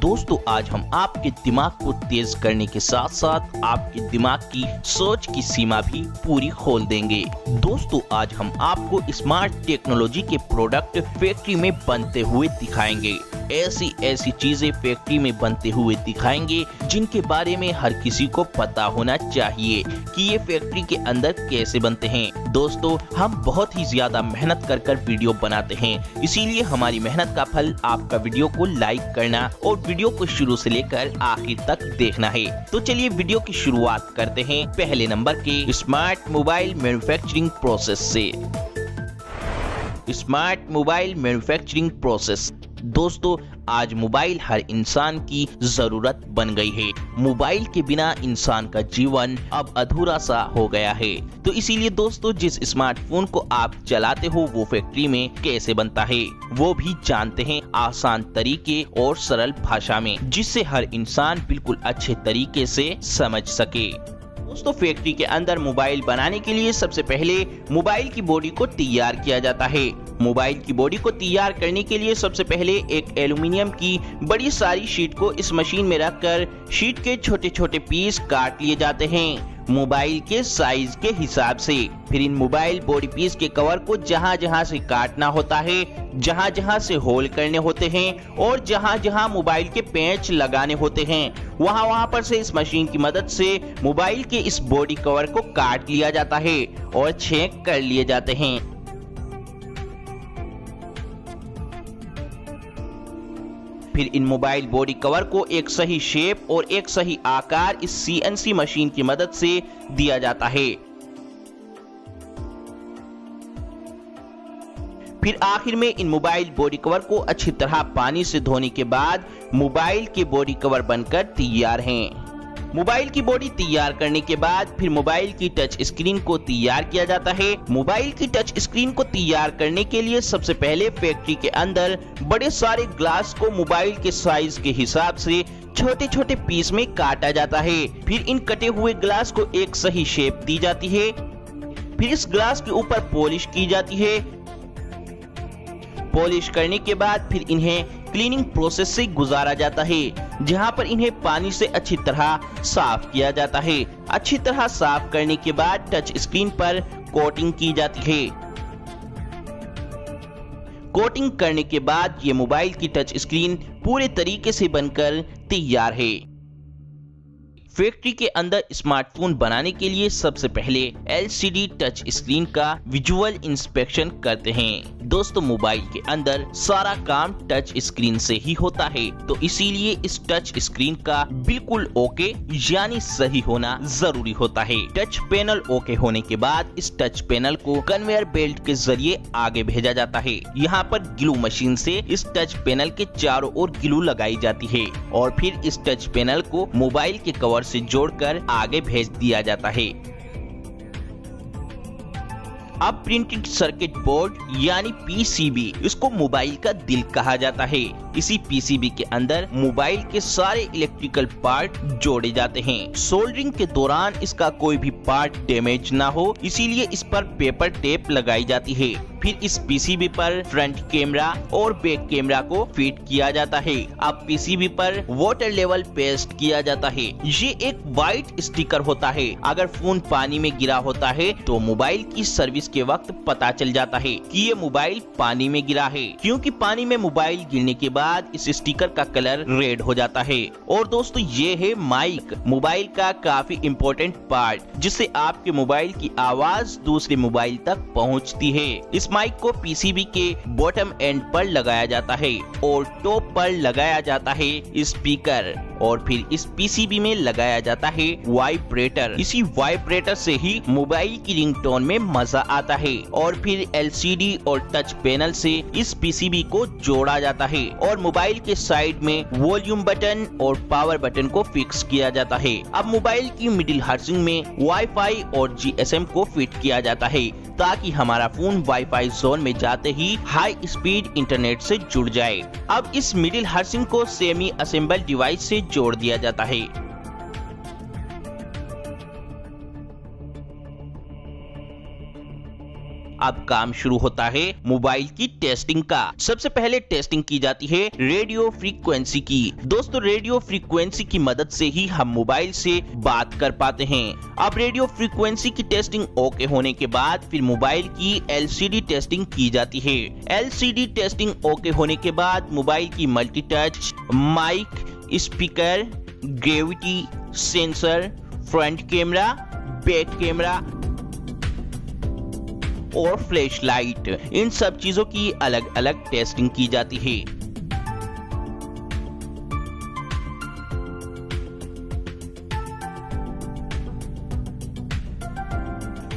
दोस्तों आज हम आपके दिमाग को तेज करने के साथ साथ आपके दिमाग की सोच की सीमा भी पूरी खोल देंगे। दोस्तों आज हम आपको स्मार्ट टेक्नोलॉजी के प्रोडक्ट फैक्ट्री में बनते हुए दिखाएंगे। ऐसी चीजें फैक्ट्री में बनते हुए दिखाएंगे जिनके बारे में हर किसी को पता होना चाहिए कि ये फैक्ट्री के अंदर कैसे बनते हैं। दोस्तों हम बहुत ही ज्यादा मेहनत कर वीडियो बनाते हैं, इसीलिए हमारी मेहनत का फल आपका वीडियो को लाइक करना और वीडियो को शुरू से लेकर आखिर तक देखना है। तो चलिए वीडियो की शुरुआत करते हैं पहले नंबर के स्मार्ट मोबाइल मैन्युफैक्चरिंग प्रोसेस से। Smart mobile manufacturing process. दोस्तों आज मोबाइल हर इंसान की जरूरत बन गई है। मोबाइल के बिना इंसान का जीवन अब अधूरा सा हो गया है। तो इसीलिए दोस्तों जिस स्मार्टफोन को आप चलाते हो वो फैक्ट्री में कैसे बनता है वो भी जानते हैं आसान तरीके और सरल भाषा में, जिससे हर इंसान बिल्कुल अच्छे तरीके से समझ सके। दोस्तों फैक्ट्री के अंदर मोबाइल बनाने के लिए सबसे पहले मोबाइल की बॉडी को तैयार किया जाता है। मोबाइल की बॉडी को तैयार करने के लिए सबसे पहले एक एल्युमिनियम की बड़ी सारी शीट को इस मशीन में रखकर शीट के छोटे छोटे पीस काट लिए जाते हैं मोबाइल के साइज के हिसाब से। फिर इन मोबाइल बॉडी पीस के कवर को जहां जहां से काटना होता है, जहां जहां से होल करने होते हैं और जहां जहां मोबाइल के पेंच लगाने होते हैं वहां पर से इस मशीन की मदद से मोबाइल के इस बॉडी कवर को काट लिया जाता है और छेद कर लिए जाते हैं। फिर इन मोबाइल बॉडी कवर को एक सही शेप और एक सही आकार इस CNC मशीन की मदद से दिया जाता है। फिर आखिर में इन मोबाइल बॉडी कवर को अच्छी तरह पानी से धोने के बाद मोबाइल के बॉडी कवर बनकर तैयार हैं। मोबाइल की बॉडी तैयार करने के बाद फिर मोबाइल की टच स्क्रीन को तैयार किया जाता है। मोबाइल की टच स्क्रीन को तैयार करने के लिए सबसे पहले फैक्ट्री के अंदर बड़े सारे ग्लास को मोबाइल के साइज के हिसाब से छोटे छोटे पीस में काटा जाता है। फिर इन कटे हुए ग्लास को एक सही शेप दी जाती है। फिर इस ग्लास के ऊपर पॉलिश की जाती है। पॉलिश करने के बाद फिर इन्हें क्लीनिंग प्रोसेस से गुजारा जाता है, जहां पर इन्हें पानी से अच्छी तरह साफ किया जाता है। अच्छी तरह साफ करने के बाद टच स्क्रीन पर कोटिंग की जाती है। कोटिंग करने के बाद ये मोबाइल की टच स्क्रीन पूरे तरीके से बनकर तैयार है। फैक्ट्री के अंदर स्मार्टफोन बनाने के लिए सबसे पहले LCD टच स्क्रीन का विजुअल इंस्पेक्शन करते हैं। दोस्तों मोबाइल के अंदर सारा काम टच स्क्रीन से ही होता है, तो इसीलिए इस टच स्क्रीन का बिल्कुल ओके यानी सही होना जरूरी होता है। टच पैनल ओके होने के बाद इस टच पैनल को कन्वेयर बेल्ट के जरिए आगे भेजा जाता है। यहाँ पर ग्लू मशीन से इस टच पैनल के चारों ओर ग्लू लगाई जाती है और फिर इस टच पैनल को मोबाइल के कवर से जोड़कर आगे भेज दिया जाता है। अब प्रिंटेड सर्किट बोर्ड यानी PCB, इसको मोबाइल का दिल कहा जाता है। इसी PCB के अंदर मोबाइल के सारे इलेक्ट्रिकल पार्ट जोड़े जाते हैं। सोल्डरिंग के दौरान इसका कोई भी पार्ट डैमेज ना हो, इसीलिए इस पर पेपर टेप लगाई जाती है। फिर इस PCB पर फ्रंट कैमरा और बैक कैमरा को फिट किया जाता है। अब PCB पर वाटर लेवल पेस्ट किया जाता है। ये एक व्हाइट स्टिकर होता है। अगर फोन पानी में गिरा होता है तो मोबाइल की सर्विस के वक्त पता चल जाता है कि ये मोबाइल पानी में गिरा है, क्योंकि पानी में मोबाइल गिरने के बाद इस स्टिकर का कलर रेड हो जाता है। और दोस्तों ये है माइक, मोबाइल का काफी इम्पोर्टेंट पार्ट, जिससे आपके मोबाइल की आवाज दूसरे मोबाइल तक पहुंचती है। इस माइक को PCB के बॉटम एंड पर लगाया जाता है और टॉप पर लगाया जाता है स्पीकर और फिर इस PCB में लगाया जाता है वाइब्रेटर। इसी वाइब्रेटर से ही मोबाइल की रिंगटोन में मजा आता है। और फिर LCD और टच पैनल से इस PCB को जोड़ा जाता है और मोबाइल के साइड में वॉल्यूम बटन और पावर बटन को फिक्स किया जाता है। अब मोबाइल की मिडिल हाउसिंग में वाईफाई और GSM को फिट किया जाता है, ताकि हमारा फोन वाईफाई जोन में जाते ही हाई स्पीड इंटरनेट से जुड़ जाए। अब इस मिडिल हाउसिंग को सेमी असेंबल डिवाइस से जोड़ दिया जाता है। अब काम शुरू होता है मोबाइल की टेस्टिंग का। सबसे पहले टेस्टिंग की जाती है रेडियो फ्रीक्वेंसी की। दोस्तों रेडियो फ्रीक्वेंसी की मदद से ही हम मोबाइल से बात कर पाते हैं। अब रेडियो फ्रीक्वेंसी की टेस्टिंग ओके होने के बाद फिर मोबाइल की एलसीडी टेस्टिंग की जाती है। एलसीडी टेस्टिंग ओके होने के बाद मोबाइल की multi touch, mike, speaker, gravity sensor, front camera, back camera और फ्लैश लाइट, इन सब चीजों की अलग अलग टेस्टिंग की जाती है।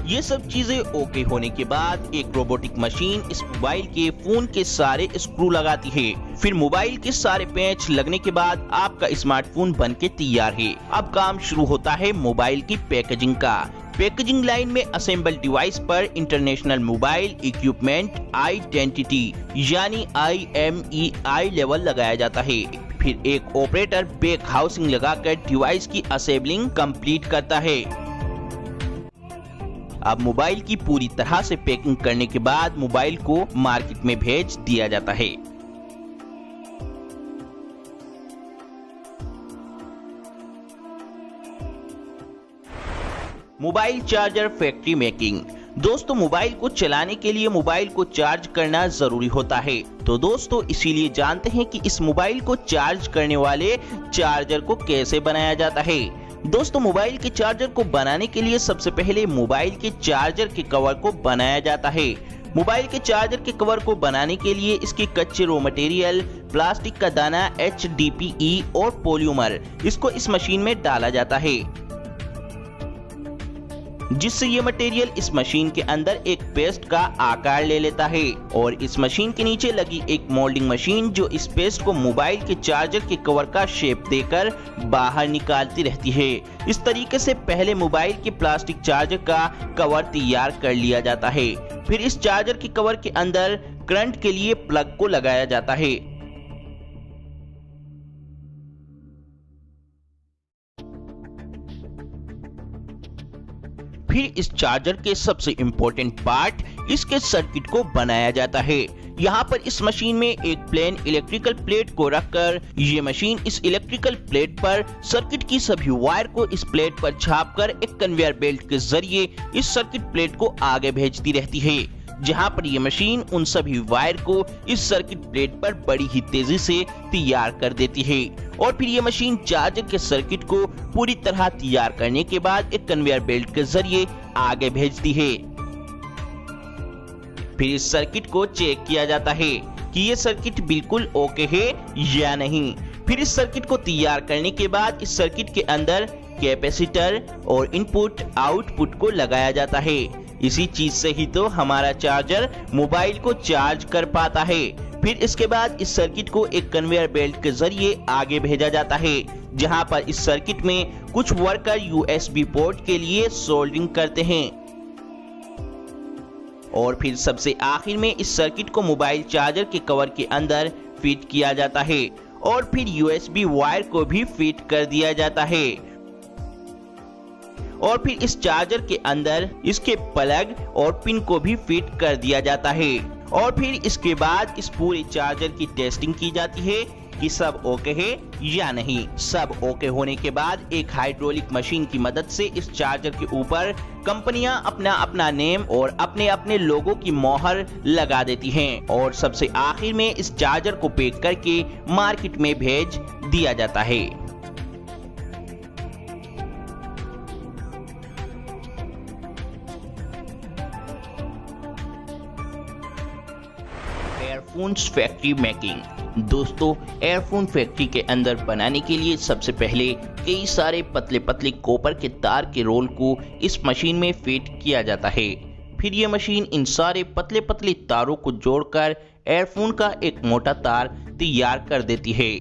ये सब चीजें ओके होने के बाद एक रोबोटिक मशीन इस मोबाइल के फोन के सारे स्क्रू लगाती है। फिर मोबाइल के सारे पेच लगने के बाद आपका स्मार्टफोन बनके तैयार है। अब काम शुरू होता है मोबाइल की पैकेजिंग का। पैकेजिंग लाइन में असेंबल डिवाइस पर इंटरनेशनल मोबाइल इक्विपमेंट आइडेंटिटी यानी IMEI लेवल लगाया जाता है। फिर एक ऑपरेटर बैक हाउसिंग लगाकर डिवाइस की असेंबलिंग कंप्लीट करता है। अब मोबाइल की पूरी तरह से पैकिंग करने के बाद मोबाइल को मार्केट में भेज दिया जाता है। Mobile charger factory making. दोस्तों मोबाइल को चलाने के लिए मोबाइल को चार्ज करना जरूरी होता है। तो दोस्तों इसीलिए जानते हैं कि इस मोबाइल को चार्ज करने वाले चार्जर को कैसे बनाया जाता है। दोस्तों मोबाइल के चार्जर को बनाने के लिए सबसे पहले मोबाइल के चार्जर के कवर को बनाया जाता है। मोबाइल के चार्जर के कवर को बनाने के लिए इसके कच्चे रॉ मटेरियल, प्लास्टिक का दाना, HDPE और पॉलीमर, इसको इस मशीन में डाला जाता है, जिससे ये मटेरियल इस मशीन के अंदर एक पेस्ट का आकार ले लेता है और इस मशीन के नीचे लगी एक मोल्डिंग मशीन जो इस पेस्ट को मोबाइल के चार्जर के कवर का शेप देकर बाहर निकालती रहती है। इस तरीके से पहले मोबाइल के प्लास्टिक चार्जर का कवर तैयार कर लिया जाता है। फिर इस चार्जर के कवर के अंदर करंट के लिए प्लग को लगाया जाता है। फिर इस चार्जर के सबसे इम्पोर्टेंट पार्ट इसके सर्किट को बनाया जाता है। यहाँ पर इस मशीन में एक प्लेन इलेक्ट्रिकल प्लेट को रखकर ये मशीन इस इलेक्ट्रिकल प्लेट पर सर्किट की सभी वायर को इस प्लेट पर छापकर एक कन्वेयर बेल्ट के जरिए इस सर्किट प्लेट को आगे भेजती रहती है, जहाँ पर ये मशीन उन सभी वायर को इस सर्किट प्लेट पर बड़ी ही तेजी से तैयार कर देती है। और फिर ये मशीन चार्जर के सर्किट को पूरी तरह तैयार करने के बाद एक कन्वेयर बेल्ट के जरिए आगे भेजती है। फिर इस सर्किट को चेक किया जाता है कि ये सर्किट बिल्कुल ओके है या नहीं। फिर इस सर्किट को तैयार करने के बाद इस सर्किट के अंदर कैपेसिटर और इनपुट आउटपुट को लगाया जाता है। इसी चीज से ही तो हमारा चार्जर मोबाइल को चार्ज कर पाता है। फिर इसके बाद इस सर्किट को एक कन्वेयर बेल्ट के जरिए आगे भेजा जाता है, जहां पर इस सर्किट में कुछ वर्कर USB पोर्ट के लिए सोल्डरिंग करते हैं। और फिर सबसे आखिर में इस सर्किट को मोबाइल चार्जर के कवर के अंदर फिट किया जाता है और फिर USB वायर को भी फिट कर दिया जाता है। और फिर इस चार्जर के अंदर इसके प्लग और पिन को भी फिट कर दिया जाता है। और फिर इसके बाद इस पूरे चार्जर की टेस्टिंग की जाती है कि सब ओके है या नहीं। सब ओके होने के बाद एक हाइड्रोलिक मशीन की मदद से इस चार्जर के ऊपर कंपनियां अपना अपना नेम और अपने अपने लोगों की मोहर लगा देती हैं और सबसे आखिर में इस चार्जर को पैक करके मार्केट में भेज दिया जाता है। Earphones factory making. दोस्तों एयरफोन फैक्ट्री के अंदर बनाने के लिए सबसे पहले कई सारे पतले पतले कॉपर के तार के रोल को इस मशीन में फिट किया जाता है। फिर यह मशीन इन सारे पतले पतले तारों को जोड़कर एयरफोन का एक मोटा तार तैयार कर देती है।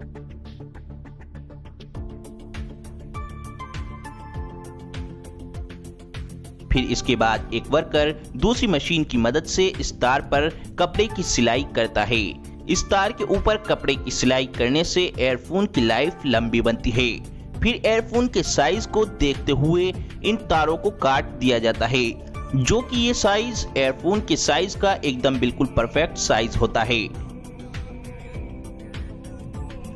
फिर इसके बाद एक वर्कर दूसरी मशीन की मदद से इस तार पर कपड़े की सिलाई करता है। इस तार के ऊपर कपड़े की सिलाई करने से एयरफोन की लाइफ लंबी बनती है। फिर एयरफोन के साइज को देखते हुए इन तारों को काट दिया जाता है। जो कि ये साइज एयरफोन के साइज का एकदम बिल्कुल परफेक्ट साइज होता है।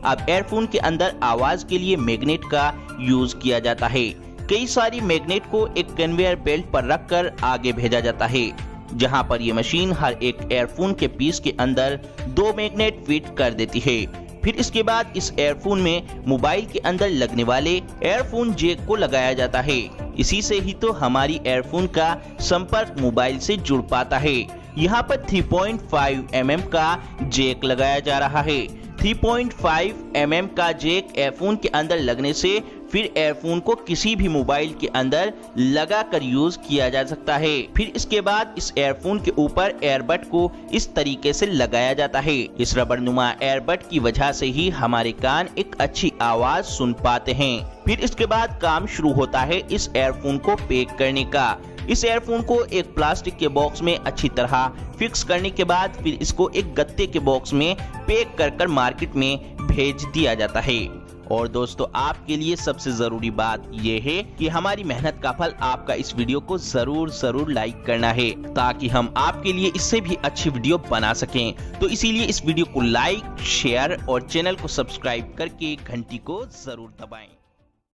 अब एयरफोन के अंदर आवाज के लिए मैग्नेट का यूज किया जाता है। कई सारी मैग्नेट को एक कन्वेयर बेल्ट पर रखकर आगे भेजा जाता है, जहां पर ये मशीन हर एक एयरफोन के पीस के अंदर 2 मैग्नेट फिट कर देती है। फिर इसके बाद इस एयरफोन में मोबाइल के अंदर लगने वाले एयरफोन जैक को लगाया जाता है। इसी से ही तो हमारी एयरफोन का संपर्क मोबाइल से जुड़ पाता है। यहाँ पर 3.5 mm का जैक लगाया जा रहा है। 3.5 mm का जैक एयरफोन के अंदर लगने से फिर एयरफोन को किसी भी मोबाइल के अंदर लगाकर यूज किया जा सकता है। फिर इसके बाद इस एयरफोन के ऊपर एयरबड को इस तरीके से लगाया जाता है। इस रबड़नुमा एयरबड की वजह से ही हमारे कान एक अच्छी आवाज सुन पाते हैं। फिर इसके बाद काम शुरू होता है इस एयरफोन को पैक करने का। इस एयरफोन को एक प्लास्टिक के बॉक्स में अच्छी तरह फिक्स करने के बाद फिर इसको एक गत्ते के बॉक्स में पैक कर मार्केट में भेज दिया जाता है। और दोस्तों, आपके लिए सबसे जरूरी बात यह है कि हमारी मेहनत का फल आपका इस वीडियो को जरूर लाइक करना है, ताकि हम आपके लिए इससे भी अच्छी वीडियो बना सकें। तो इसीलिए इस वीडियो को लाइक, शेयर और चैनल को सब्सक्राइब करके घंटी को जरूर दबाएं।